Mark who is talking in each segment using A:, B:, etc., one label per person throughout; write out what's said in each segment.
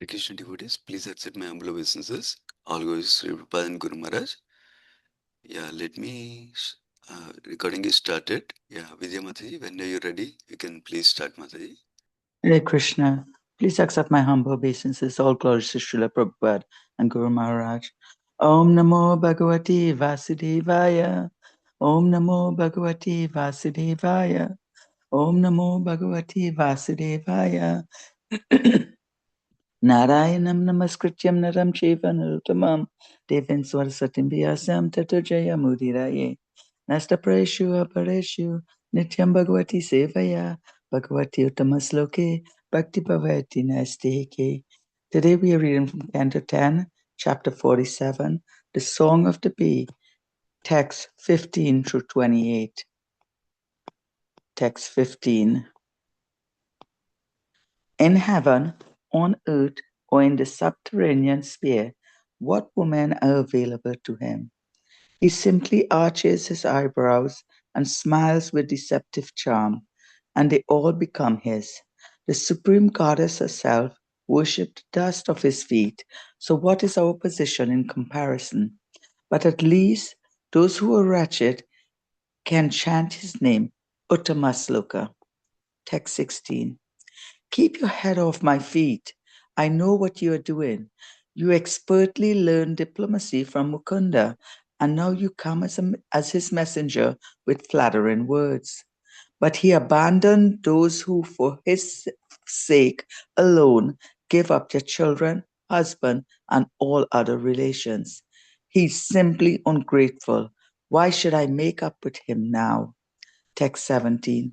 A: Krishna devotees, please accept my humble obeisances. All goes Sri Prabhupada and Guru Maharaj. Yeah, recording is started. Yeah, Vidya Mataji, when are you ready? You can please start, Mataji.
B: Hare Krishna. Please accept my humble obeisances. All glories to Srila Prabhupada and Guru Maharaj. Om Namo Bhagavati Vasudevaya. Om Namo Bhagavati Vasudevaya. Om Namo Bhagavati Vasudevaya. Narayanam Namaskrityam Naram Shiva Naruttamam Devin Swarasatim Vyasam Tato Jaya Mudiraye. Nasta Preshu Apareshu Nityam Bhagavati Sevaya Bhagavati Uttamasloke Bhakti Bhavati Nasteke. Today we are reading from Canto 10, chapter 47, the Song of the Bee, text 15 through 28. Text 15. In heaven, on earth, or in the subterranean sphere, what women are available to him? He simply arches his eyebrows and smiles with deceptive charm, and they all become his. The supreme goddess herself worshipped the dust of his feet, so what is our position in comparison? But at least those who are wretched can chant his name, Uttamasloka. Text 16. Keep your head off my feet. I know what you are doing. You expertly learned diplomacy from Mukunda, and now you come as his messenger with flattering words. But he abandoned those who, for his sake alone, give up their children, husband, and all other relations. He's simply ungrateful. Why should I make up with him now? Text 17.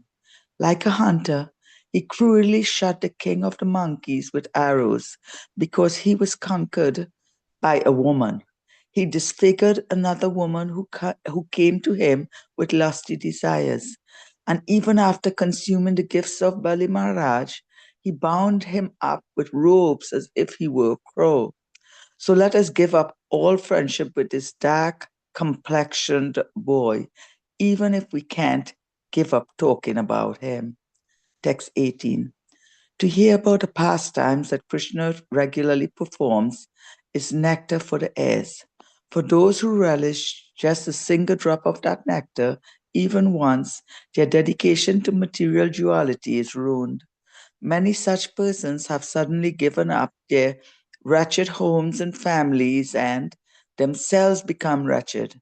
B: Like a hunter, he cruelly shot the king of the monkeys with arrows because he was conquered by a woman. He disfigured another woman who came to him with lusty desires. And even after consuming the gifts of Bali Maharaj, he bound him up with ropes as if he were a crow. So let us give up all friendship with this dark complexioned boy, even if we can't give up talking about him. Text 18. To hear about the pastimes that Krishna regularly performs is nectar for the heirs. For those who relish just a single drop of that nectar, even once, their dedication to material duality is ruined. Many such persons have suddenly given up their wretched homes and families and themselves become wretched,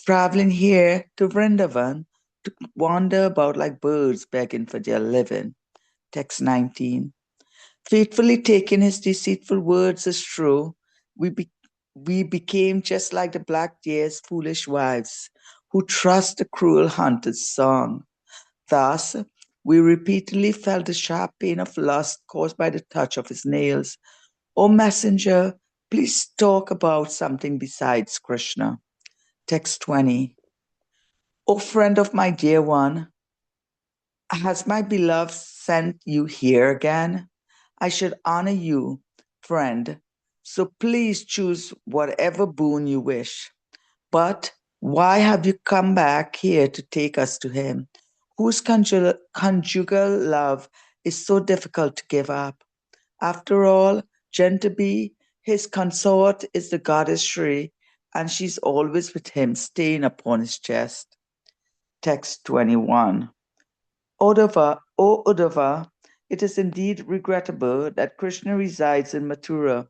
B: traveling here to Vrindavan to wander about like birds begging for their living. Text 19. Faithfully taking his deceitful words as true, we became just like the black deer's foolish wives, who trust the cruel hunter's song. Thus, we repeatedly felt the sharp pain of lust caused by the touch of his nails. O messenger, please talk about something besides Krishna. Text 20. O friend of my dear one, has my beloved sent you here again? I should honor you, friend, so please choose whatever boon you wish. But why have you come back here to take us to him, whose conjugal love is so difficult to give up? After all, Gentabi, his consort, is the goddess Shri, and she's always with him, staying upon his chest. Text 21. O Uddhava, it is indeed regrettable that Krishna resides in Mathura.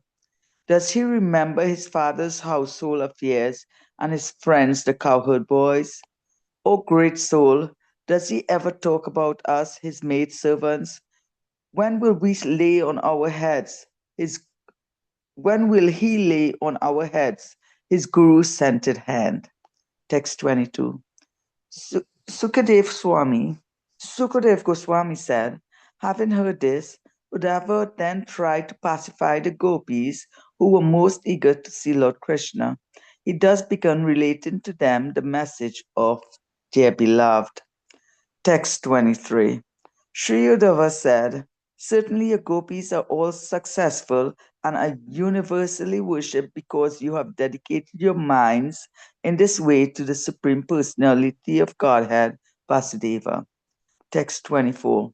B: Does he remember his father's household affairs and his friends, the cowherd boys? O great soul, does he ever talk about us, his maidservants? When will we lay on our heads his when will he lay on our heads his guru's scented hand? Text 22. Sukadev Goswami said, having heard this, Uddhava then tried to pacify the gopis who were most eager to see Lord Krishna. He thus began relating to them the message of their beloved. Text 23. Sri Uddhava said, certainly your gopis are all successful and are universally worshipped because you have dedicated your minds in this way to the Supreme Personality of Godhead, Vasudeva. Text 24.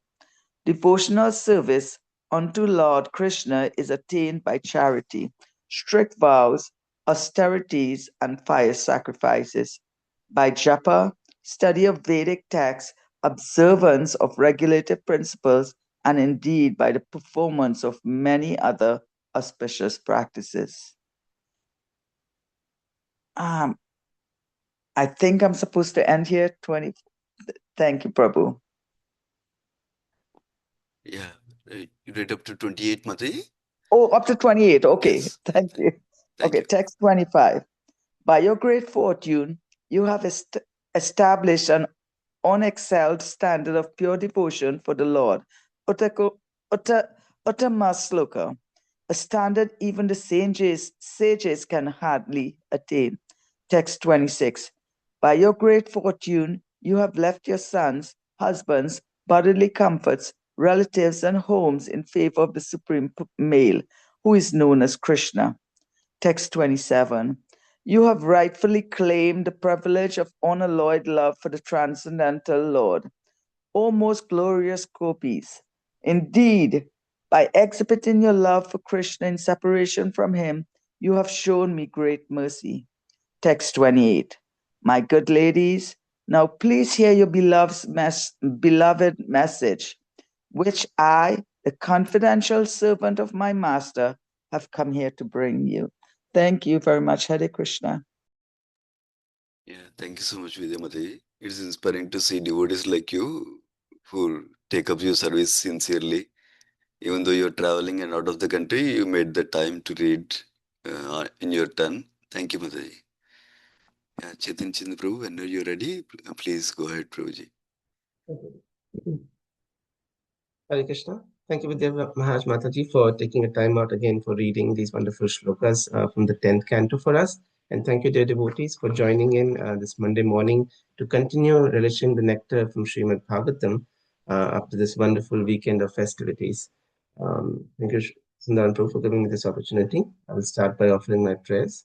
B: Devotional service unto Lord Krishna is attained by charity, strict vows, austerities, and fire sacrifices, by japa, study of Vedic texts, observance of regulative principles, and indeed by the performance of many other auspicious practices. Um, I think I'm supposed to end here. 20. Thank you, Prabhu.
A: Yeah, you read up to 28, Mataji?
B: Oh, up to 28. Okay.
A: Yes.
B: Thank you.
A: Thank
B: Okay,
A: you.
B: text 25. By your great fortune, you have established an unexcelled standard of pure devotion for the Lord. Uttamasloka, a standard even the sages can hardly attain. Text 26. By your great fortune, you have left your sons, husbands, bodily comforts, relatives, and homes in favor of the supreme male, who is known as Krishna. Text 27. You have rightfully claimed the privilege of unalloyed love for the transcendental Lord. O most glorious gopis, indeed, by exhibiting your love for Krishna in separation from him, you have shown me great mercy. Text 28. My good ladies, now please hear your beloved message, which I, the confidential servant of my master, have come here to bring you. Thank you very much, Hare Krishna.
A: Yeah, thank you so much, Vidya Mataji. It's inspiring to see devotees like you who take up your service sincerely. Even though you're traveling and out of the country, you made the time to read in your turn. Thank you, Mataji. Yeah, Chaitanya Chandra Prabhu, when you're ready, please go ahead, Prabhuji.
C: Okay. Hare Krishna. Thank you, Vidya Maharaj Mataji, for taking a time out again for reading these wonderful shlokas from the 10th canto for us. And thank you, dear devotees, for joining in this Monday morning to continue relishing the nectar from Srimad Bhagavatam after this wonderful weekend of festivities. Thank you, Sundaran Prabhu, for giving me this opportunity. I will start by offering my prayers.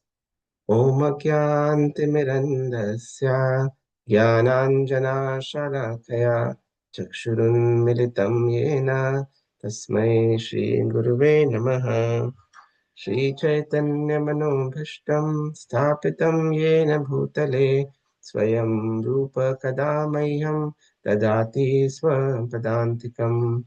C: Om Ajnantimirandasya Jnananjanashalakaya Chakshurunmilitam Yena Tasmai Shri Guruve Namaha Shri Chaitanya Manobhishtam Sthapitam Yena Bhutale Swayam Rupa Kadamayyam Dadati Swapadantikam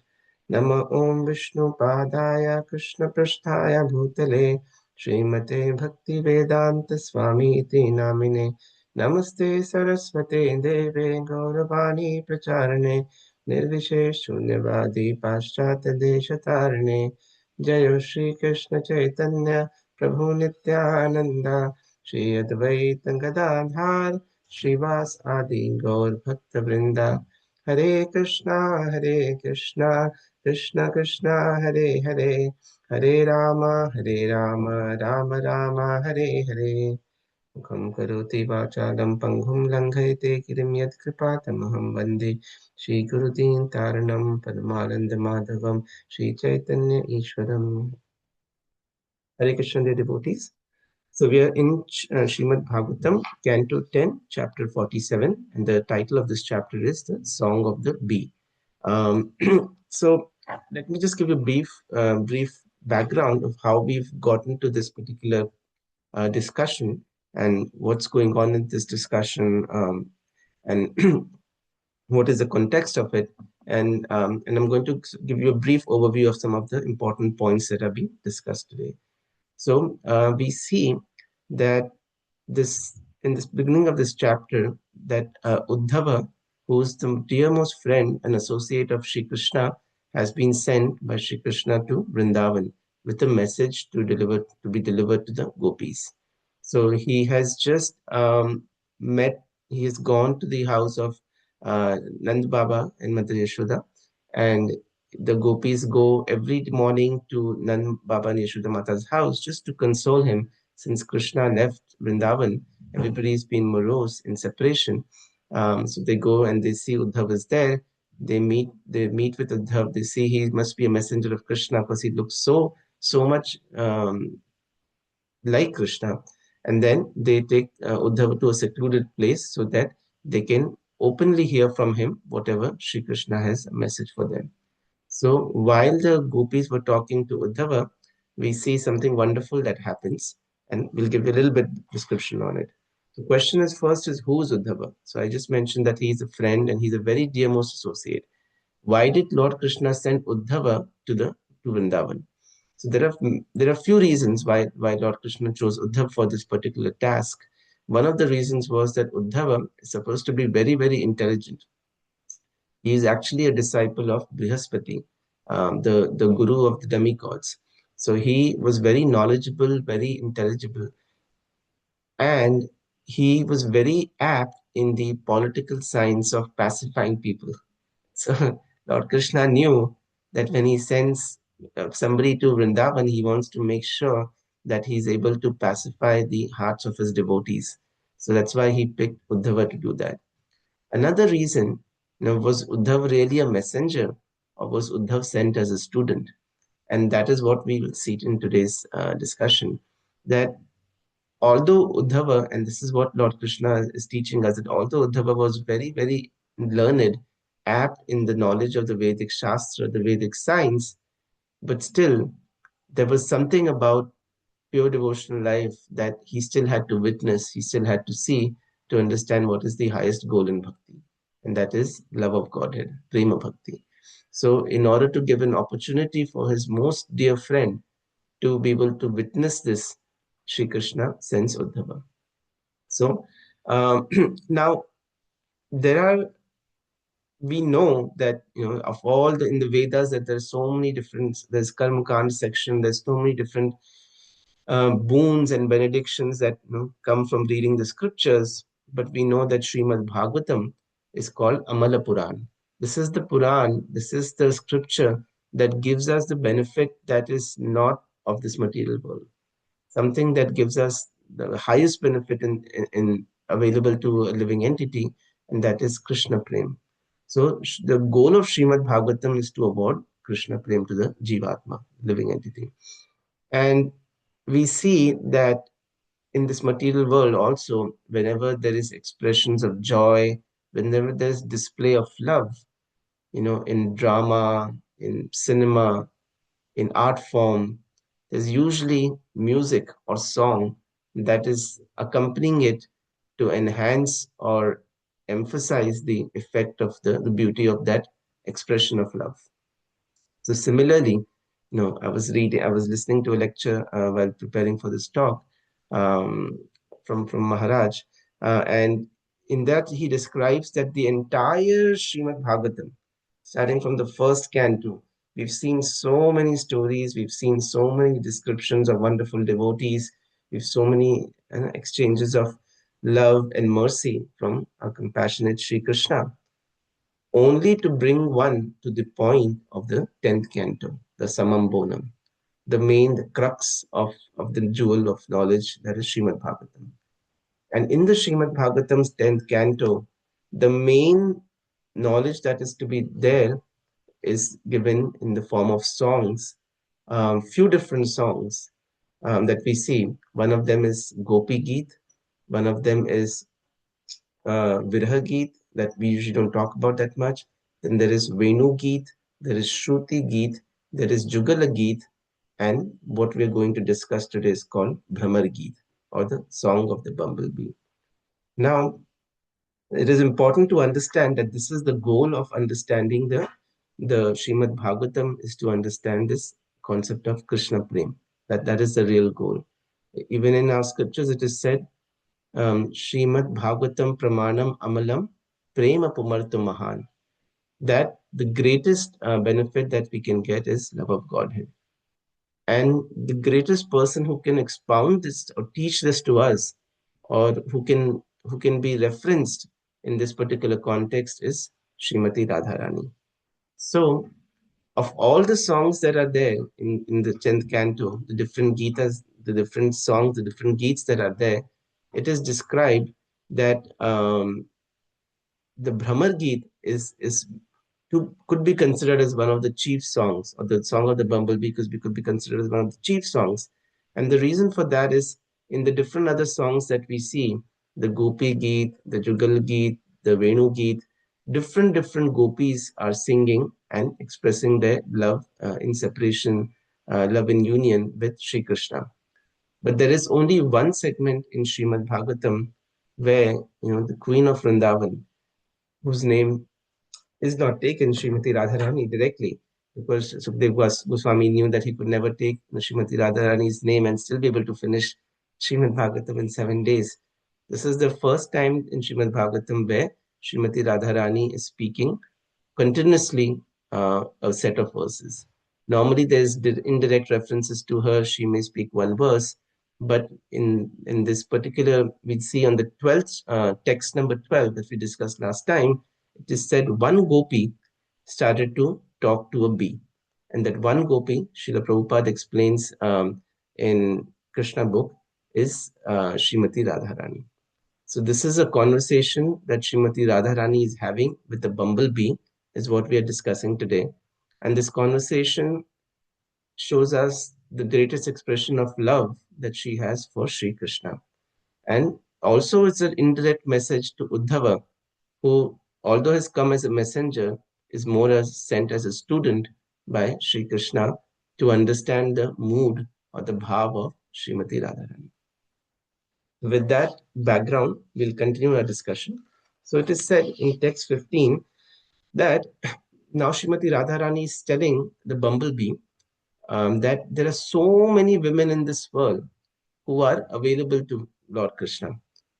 C: Nama Om Vishnu Padaya Krishna Prasthaya Bhutale Srimate Bhakti Vedanta Swami Iti Namine Namaste Saraswate Deve Gauravani Pracharane Nirvishesh Shunyavadi Paschata Deshatarane Jayo Shri Krishna Chaitanya Prabhu Nityananda Shri Advaita Gadadhar Srivas Adi Gaur Bhakta Vrinda Hare Krishna Krishna Krishna Hare Hare Hare Rama Rama Rama Hare Hare Mukham karoti vachalam panghum langhayate kirim yat kripatamaham vande Shri Gurudin Taranam Padmananda Madhavam Shri Chaitanya Ishwaram. Hare Krishna, dear devotees. So we are in Srimad Bhagavatam, Canto 10, Chapter 47, and the title of this chapter is the Song of the Bee. Um, so let me just give you a brief background of how we've gotten to this particular discussion and what's going on in this discussion, and what is the context of it. And I'm going to give you a brief overview of some of the important points that are being discussed today. So we see that this in this beginning of this chapter that Uddhava, who is the dearmost friend and associate of Sri Krishna, has been sent by Sri Krishna to Vrindavan with a message to be delivered to the gopis. So he has just met. He has gone to the house of Nand Baba and Mother Yashoda, and the gopis go every morning to Nand Baba and Yashoda Mata's house just to console him since Krishna left Vrindavan. Everybody's been morose in separation. So they go and they see Uddhav is there. They meet with Uddhav. They see he must be a messenger of Krishna because he looks so much like Krishna. And then they take Uddhav to a secluded place so that they can openly hear from him whatever Sri Krishna has a message for them. So while the gopis were talking to Uddhava, we see something wonderful that happens, and we'll give you a little bit description on it. The question is first is who is Uddhava? So I just mentioned that he is a friend and he's a very dearmost associate. Why did Lord Krishna send Uddhava to Vrindavan? So there are few reasons why Lord Krishna chose Uddhava for this particular task. One of the reasons was that Uddhava is supposed to be very, very intelligent. He is actually a disciple of Brihaspati, the guru of the demigods. So he was very knowledgeable, very intelligible, and he was very apt in the political science of pacifying people. So Lord Krishna knew that when he sends somebody to Vrindavan, he wants to make sure that he's able to pacify the hearts of his devotees. So that's why he picked Uddhava to do that. Another reason, was Uddhav really a messenger or was Uddhav sent as a student? And that is what we will see in today's discussion. That although Uddhava, and this is what Lord Krishna is teaching us, that although Uddhava was very, very learned, apt in the knowledge of the Vedic Shastra, the Vedic science, but still there was something about pure devotional life that he still had to witness, he still had to see to understand what is the highest goal in bhakti, and that is love of Godhead, prema bhakti. So, in order to give an opportunity for his most dear friend to be able to witness this, Sri Krishna sends Uddhava. So, now there are we know that of all the in the Vedas that there's so many different there's Karma Kand section, there's so many different boons and benedictions that come from reading the scriptures, but we know that Srimad Bhagavatam is called Amala Puran. This is the Puran, this is the scripture that gives us the benefit that is not of this material world, something that gives us the highest benefit in available to a living entity, and that is Krishna Prem. So the goal of Srimad Bhagavatam is to award Krishna Prem to the Jivatma, living entity. And we see that in this material world also, whenever there is expressions of joy, whenever there's display of love, in drama, in cinema, in art form, there's usually music or song that is accompanying it to enhance or emphasize the effect of the beauty of that expression of love. So similarly, I was listening to a lecture while preparing for this talk um, from Maharaj, and in that he describes that the entire Srimad Bhagavatam, starting from the first canto, we've seen so many stories, we've seen so many descriptions of wonderful devotees, we've so many exchanges of love and mercy from our compassionate Sri Krishna, only to bring one to the point of the 10th canto, the Samam Bonam, the main, the crux of the jewel of knowledge that is Srimad Bhagavatam. And in the Srimad Bhagavatam's 10th canto, the main knowledge that is to be there is given in the form of songs, few different songs that we see. One of them is Gopi Geet, one of them is Virha Geet that we usually don't talk about that much. Then there is Venu Geet, there is Shruti Geet, there is Jugala Geet, and what we're going to discuss today is called Brahmar Geet, or the Song of the Bumblebee. Now, it is important to understand that this is the goal of understanding the Srimad Bhagavatam, is to understand this concept of Krishna Prem. That is the real goal. Even in our scriptures, it is said Srimad Bhagavatam Pramanam Amalam Prema Pumartu Mahan. That the greatest benefit that we can get is love of Godhead. And the greatest person who can expound this or teach this to us, or who can be referenced in this particular context is Srimati Radharani. So of all the songs that are there in the 10th canto, the different Gitas, the different songs, the different Geets that are there, it is described that the Brahmar Geet could be considered as one of the chief songs, or the Song of the Bumblebee could be considered as one of the chief songs. And the reason for that is in the different other songs that we see, the Gopi Geet, the Jugal Geet, the Venu Geet, different gopis are singing and expressing their love in separation, love in union with Sri Krishna. But there is only one segment in Srimad Bhagavatam where the Queen of Vrindavan, whose name is not taken, Srimati Radharani, directly, because Sukdev Goswami knew that he could never take Srimati Radharani's name and still be able to finish Srimad Bhagavatam in 7 days. This is the first time in Srimad Bhagavatam where Srimati Radharani is speaking continuously a set of verses. Normally, there's indirect references to her. She may speak one verse, but in this particular, we see on the 12th text number 12 that we discussed last time, it is said one gopi started to talk to a bee, and that one gopi, Srila Prabhupada explains in Krishna book, is Srimati Radharani. So this is a conversation that Srimati Radharani is having with the bumblebee, is what we are discussing today. And this conversation shows us the greatest expression of love that she has for Sri Krishna. And also it's an indirect message to Uddhava, who, although has come as a messenger, is more as sent as a student by Sri Krishna to understand the mood or the bhav of Srimati Radharani. With that background, we'll continue our discussion. So it is said in text 15 that now Srimati Radharani is telling the bumblebee that there are so many women in this world who are available to Lord Krishna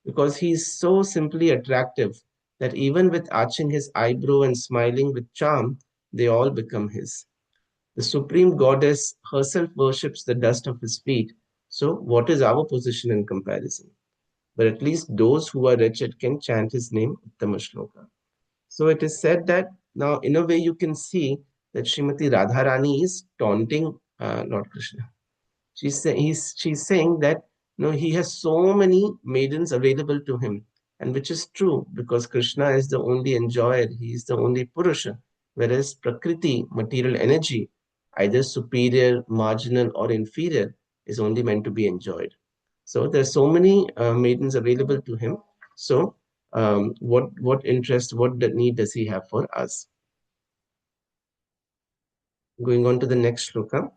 C: because he is so simply attractive that even with arching his eyebrow and smiling with charm, they all become his. The Supreme Goddess herself worships the dust of his feet. So, what is our position in comparison? But at least those who are wretched can chant his name, Uttama Shloka. So it is said that now, in a way, you can see that Srimati Radharani is taunting Lord Krishna. She's saying that he has so many maidens available to him, and which is true because Krishna is the only enjoyer, he is the only Purusha, whereas Prakriti, material energy, either superior, marginal, or inferior, is only meant to be enjoyed. So there's so many maidens available to him. So what interest, what need does he have for us? Going on to the next shloka.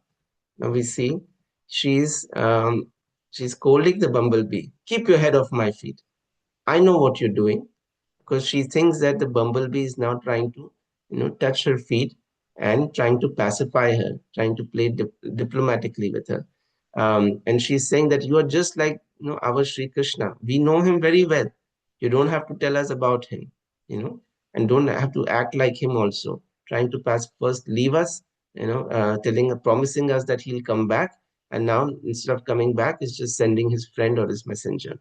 C: Now we see she's scolding the bumblebee. Keep your head off my feet. I know what you're doing, because she thinks that the bumblebee is now trying to touch her feet and trying to pacify her, trying to play diplomatically with her. And she's saying that you are just like our Sri Krishna. We know him very well. You don't have to tell us about him, and don't have to act like him also. Trying to first leave us, promising us that he'll come back, and now instead of coming back, is just sending his friend or his messenger.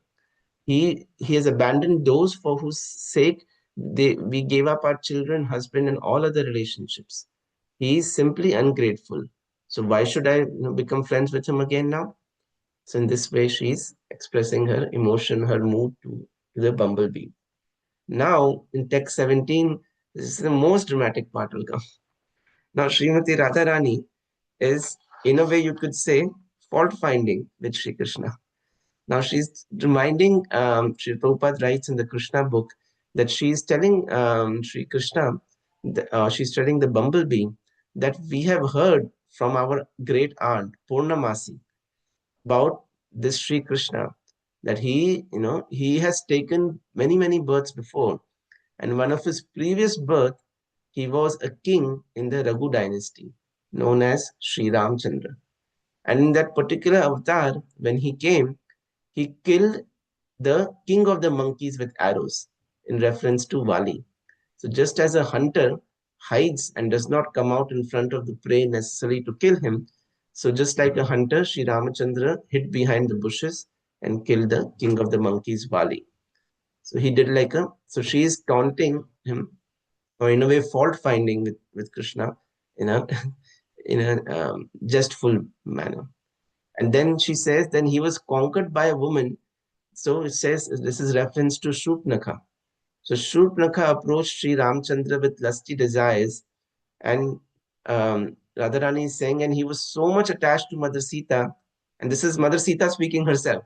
C: He has abandoned those for whose sake we gave up our children, husband, and all other relationships. He is simply ungrateful. So why should I become friends with him again now? So in this way, she's expressing her emotion, her mood to the bumblebee. Now, in text 17, this is the most dramatic part will come. Now, Srimati Radharani is, in a way, you could say, fault finding with Sri Krishna. Now, she's reminding, Sri Prabhupada writes in the Krishna book that she's telling Sri Krishna, she's telling the bumblebee that we have heard from our great aunt, Purnamasi, about this Sri Krishna, that he has taken many births before. And one of his previous birth, he was a king in the Raghu dynasty, known as Sri Ramchandra. And in that particular avatar, when he came, he killed the king of the monkeys with arrows, in reference to Vali. So just as a hunter hides and does not come out in front of the prey necessarily to kill him, so just like a hunter, Sri Ramachandra hid behind the bushes and killed the king of the monkeys, Vali. So he did so she is taunting him, or in a way fault finding with Krishna in a in a jestful manner. And then she says, then he was conquered by a woman. So it says this is reference to Shurpnakha. So Shurpnakha approached Sri Ramchandra with lusty desires, and Radharani is saying, and he was so much attached to Mother Sita, and this is Mother Sita speaking herself,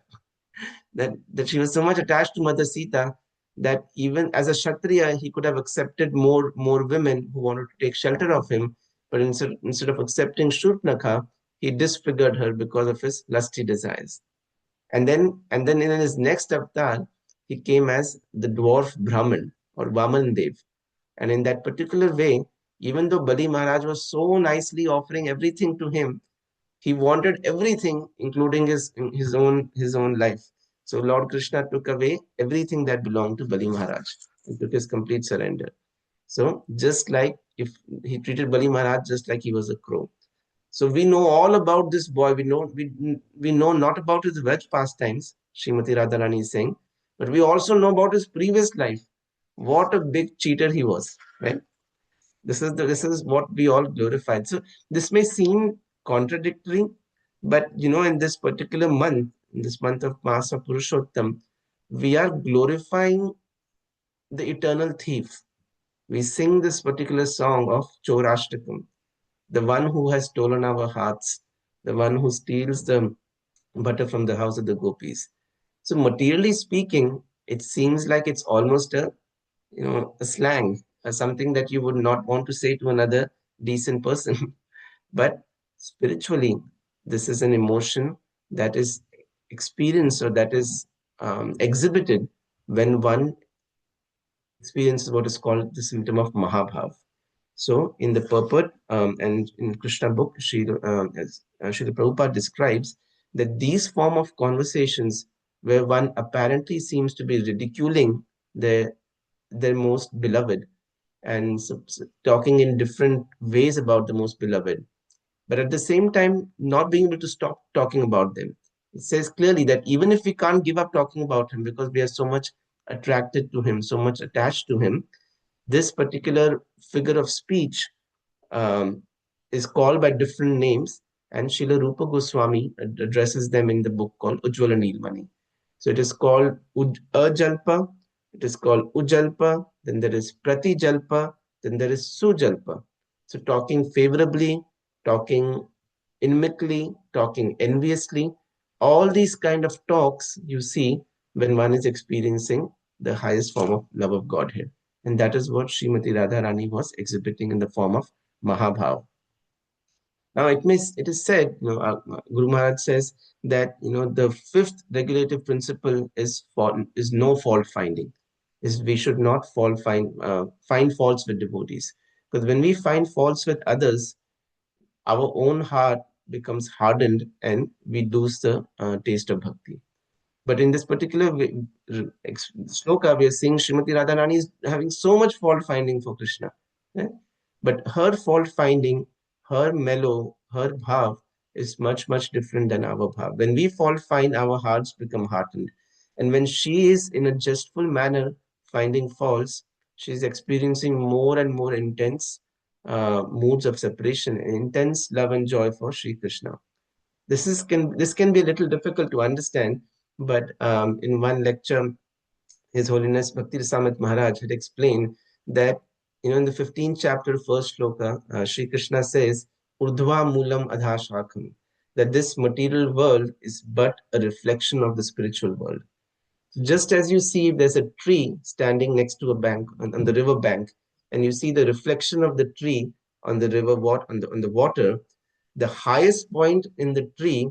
C: that she was so much attached to Mother Sita that even as a Kshatriya, he could have accepted more women who wanted to take shelter of him, but instead of accepting Shurpanakha, he disfigured her because of his lusty desires. And then in his next avatar, he came as the dwarf Brahman or Vaman Dev. And in that particular way, even though Bali Maharaj was so nicely offering everything to him, he wanted everything, including his own life. So Lord Krishna took away everything that belonged to Bali Maharaj and took his complete surrender. So just like if he treated Bali Maharaj just like he was a crow. So we know all about this boy. We know not about his Vraj pastimes, Srimati Radharani is saying, but we also know about his previous life. What a big cheater he was, right? This is what we all glorified. So this may seem contradictory, but in this particular month, in this month of Masa Purushottam, we are glorifying the eternal thief. We sing this particular song of Chorashtakam, the one who has stolen our hearts, the one who steals the butter from the house of the gopis. So materially speaking, it seems like it's almost a slang, something that you would not want to say to another decent person. But spiritually, this is an emotion that is experienced or that is exhibited when one experiences what is called the symptom of Mahabhav. So, in the purport and in Krishna book, Srila Prabhupada describes that these form of conversations where one apparently seems to be ridiculing their their most beloved and talking in different ways about the most beloved, but at the same time not being able to stop talking about them. It says clearly that even if we can't give up talking about him because we are so much attracted to him, so much attached to him, this particular figure of speech um, is called by different names, and Srila Rupa Goswami addresses them in the book called Ujjvala Nilmani. So it is called Ajalpa, it is called Ujalpa, then there is Pratijalpa, then there is Sujalpa. So talking favorably, talking inimically, talking enviously, all these kind of talks you see when one is experiencing the highest form of love of Godhead. And that is what Srimati Radharani was exhibiting in the form of Mahabhav. Now, it is said, Guru Maharaj says that the fifth regulative principle is no fault finding. Is we should not find faults with devotees, because when we find faults with others, our own heart becomes hardened and we lose the taste of bhakti. But in this particular sloka, we are seeing Srimati Radharani is having so much fault finding for Krishna. Right? But her fault finding, her mellow, her bhav is much, much different than our bhav. When we fault find, our hearts become hardened. And when she is in a jestful manner finding faults, she is experiencing more and more intense moods of separation, intense love and joy for Sri Krishna. This can be a little difficult to understand, but in one lecture, His Holiness Bhakti Rasamrit Maharaj had explained that in the 15th chapter, first shloka, Sri Krishna says, "Urdhva Moolam Adha Shakham," that this material world is but a reflection of the spiritual world. Just as you see, if there's a tree standing next to a bank on the river bank, and you see the reflection of the tree on the river on the water, the highest point in the tree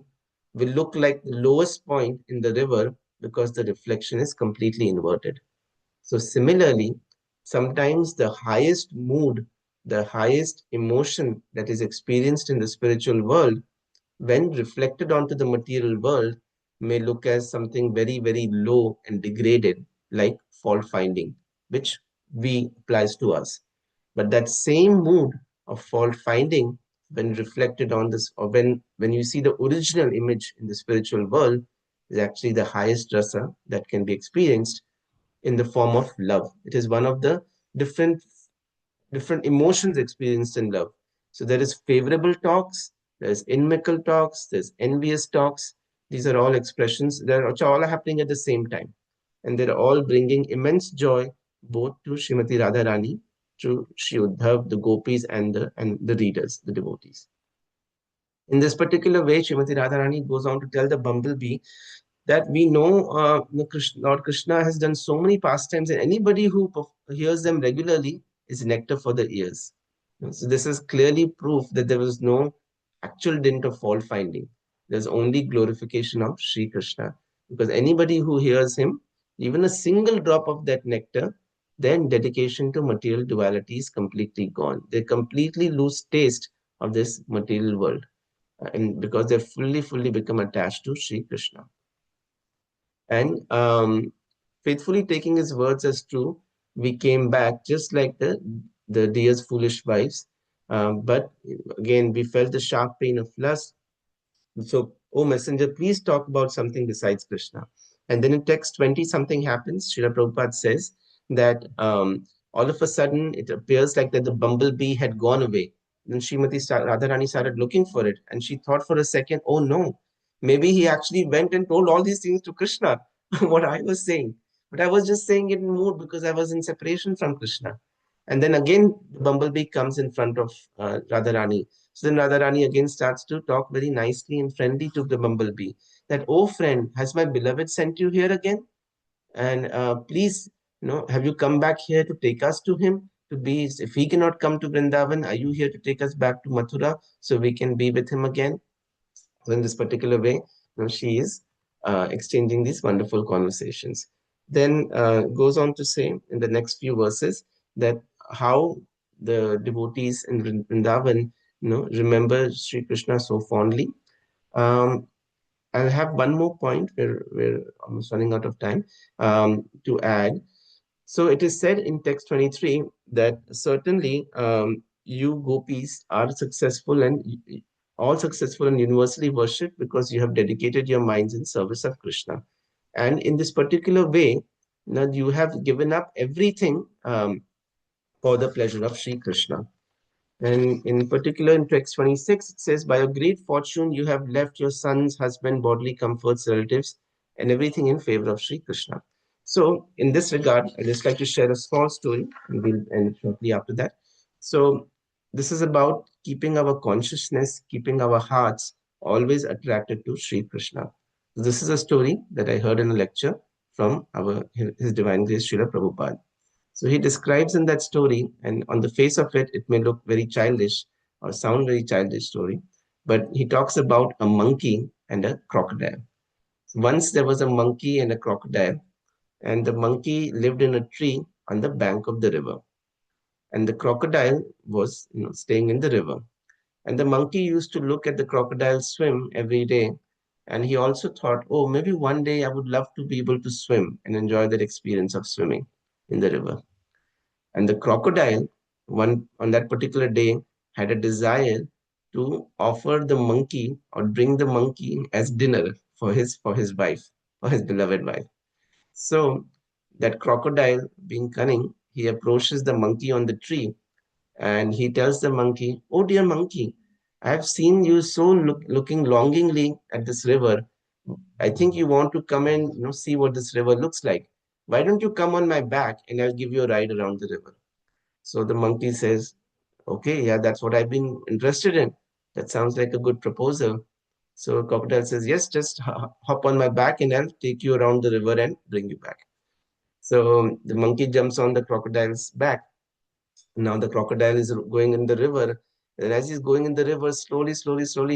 C: will look like the lowest point in the river because the reflection is completely inverted. So similarly, sometimes the highest mood, the highest emotion that is experienced in the spiritual world, when reflected onto the material world, may look as something very, very low and degraded, like fault finding, which we applies to us. But that same mood of fault finding, when reflected on this, or when you see the original image in the spiritual world, is actually the highest rasa that can be experienced in the form of love. It is one of the different different emotions experienced in love. So there is favorable talks, there's inimical talks, there's envious talks. These are all expressions that are all happening at the same time. And they're all bringing immense joy both to Srimati Radharani, to Sri Uddhav, the gopis, and the readers, the devotees. In this particular way, Srimati Radharani goes on to tell the bumblebee that we know Lord Krishna has done so many pastimes, and anybody who hears them regularly is nectar for the ears. So this is clearly proof that there was no actual dint of fault finding. There's only glorification of Sri Krishna. Because anybody who hears him, even a single drop of that nectar, then dedication to material duality is completely gone. They completely lose taste of this material world. And because they're fully become attached to Sri Krishna. And faithfully taking his words as true, we came back just like the deer's foolish wives. But again, we felt the sharp pain of lust. So, oh messenger, please talk about something besides Krishna. And then in text 20, something happens. Srila Prabhupada says that all of a sudden it appears like that the bumblebee had gone away. Then Radharani started looking for it, and she thought for a second, oh no, maybe he actually went and told all these things to Krishna, what I was saying. But I was just saying it in mood because I was in separation from Krishna. And then again, the bumblebee comes in front of Radharani. So then Radharani again starts to talk very nicely and friendly to the bumblebee. That, oh friend, has my beloved sent you here again? And please, have you come back here to take us to him? To be, if he cannot come to Vrindavan, are you here to take us back to Mathura so we can be with him again? So in this particular way, she is exchanging these wonderful conversations. Then goes on to say in the next few verses that how the devotees in Vrindavan, remember Sri Krishna so fondly. I'll have one more point. We're almost running out of time to add. So it is said in text 23 that certainly you gopis are successful and all successful and universally worshipped because you have dedicated your minds in service of Krishna. And in this particular way, now you have given up everything for the pleasure of Sri Krishna. And in particular, in text 26, it says, by a great fortune, you have left your sons, husband, bodily comforts, relatives, and everything in favor of Sri Krishna. So, in this regard, I'd just like to share a small story, and we'll end shortly after that. So, this is about keeping our consciousness, keeping our hearts always attracted to Sri Krishna. This is a story that I heard in a lecture from His Divine Grace Srila Prabhupada. So he describes in that story, and on the face of it, it may look very childish or sound very childish story, but he talks about a monkey and a crocodile. Once there was a monkey and a crocodile, and the monkey lived in a tree on the bank of the river, and the crocodile was, staying in the river. And the monkey used to look at the crocodile swim every day, and he also thought, oh, maybe one day I would love to be able to swim and enjoy that experience of swimming in the river. And the crocodile, one on that particular day, had a desire to offer the monkey or bring the monkey as dinner for his wife, for his beloved wife. So that crocodile, being cunning, he approaches the monkey on the tree and he tells the monkey, "Oh dear monkey, I have seen you so looking longingly at this river. I think you want to come and see what this river looks like. Why don't you come on my back and I'll give you a ride around the river?" So the monkey says, okay, yeah, that's what I've been interested in. That sounds like a good proposal. So crocodile says, yes, just hop on my back and I'll take you around the river and bring you back. So the monkey jumps on the crocodile's back. Now the crocodile is going in the river. And as he's going in the river, slowly,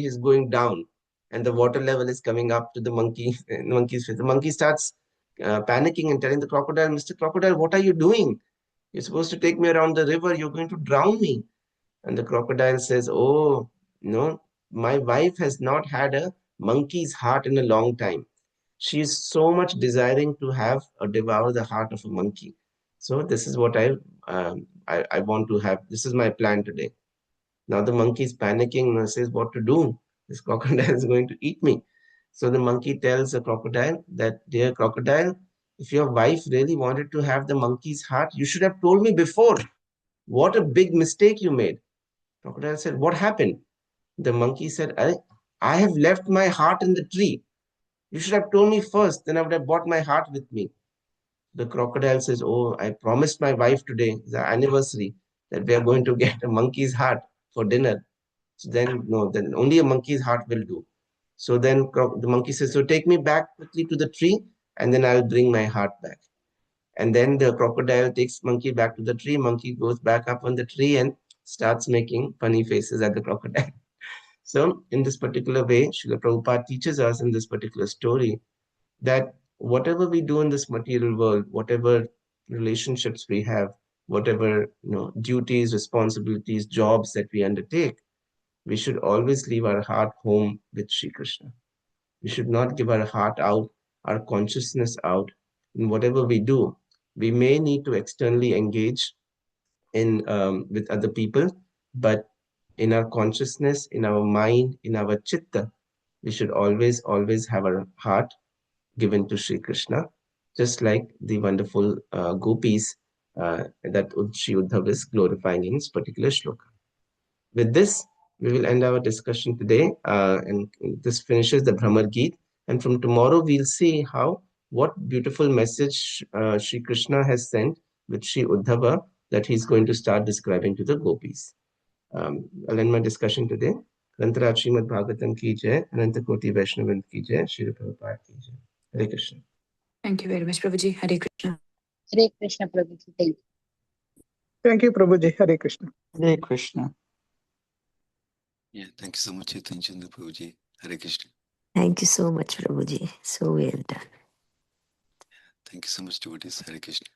C: he's going down. And the water level is coming up to the monkey, the monkey's face. The monkey starts panicking and telling the crocodile, Mr. Crocodile, what are you doing? You're supposed to take me around the river. You're going to drown me. And the crocodile says, oh, no, my wife has not had a monkey's heart in a long time. She is so much desiring to have or devour the heart of a monkey. So this is what I want to have. This is my plan today. Now the monkey is panicking and says, what to do? This crocodile is going to eat me. So the monkey tells the crocodile that, dear crocodile, if your wife really wanted to have the monkey's heart, you should have told me before. What a big mistake you made. Crocodile said, what happened? The monkey said, I have left my heart in the tree. You should have told me first, then I would have brought my heart with me. The crocodile says, oh, I promised my wife today, the anniversary, that we are going to get a monkey's heart for dinner. So then, no, then only a monkey's heart will do. So then the monkey says, so take me back quickly to the tree, and then I'll bring my heart back. And then the crocodile takes monkey back to the tree. Monkey goes back up on the tree and starts making funny faces at the crocodile. So in this particular way, Srila Prabhupada teaches us in this particular story that whatever we do in this material world, whatever relationships we have, whatever duties, responsibilities, jobs that we undertake, we should always leave our heart home with Sri Krishna. We should not give our heart out, our consciousness out in whatever we do. We may need to externally engage in with other people, but in our consciousness, in our mind, in our chitta, we should always have our heart given to Sri Krishna, just like the wonderful gopis that Sri Uddhav is glorifying in this particular shloka. With this, we will end our discussion today, and this finishes the Brahmar Geet. And from tomorrow, we'll see what beautiful message Sri Krishna has sent with Sri Uddhava that he's going to start describing to the gopis. I'll end my discussion today. Grantharaj Srimad Bhagavatam ki jai, Ananta Koti Vaishnavind ki jai, Shri Prabhupada ki jai. Hare Krishna.
D: Thank you very much, Prabhuji. Hare Krishna.
E: Hare Krishna, Prabhuji. Thank you.
B: Thank you, Prabhuji. Hare Krishna. Hare Krishna.
A: Yeah, thank you so much, Chaitanya Chandra Prabhuji. Hare Krishna.
D: Thank you so much, Prabhuji. So well done.
A: Thank you so much, devotees. Hare Krishna.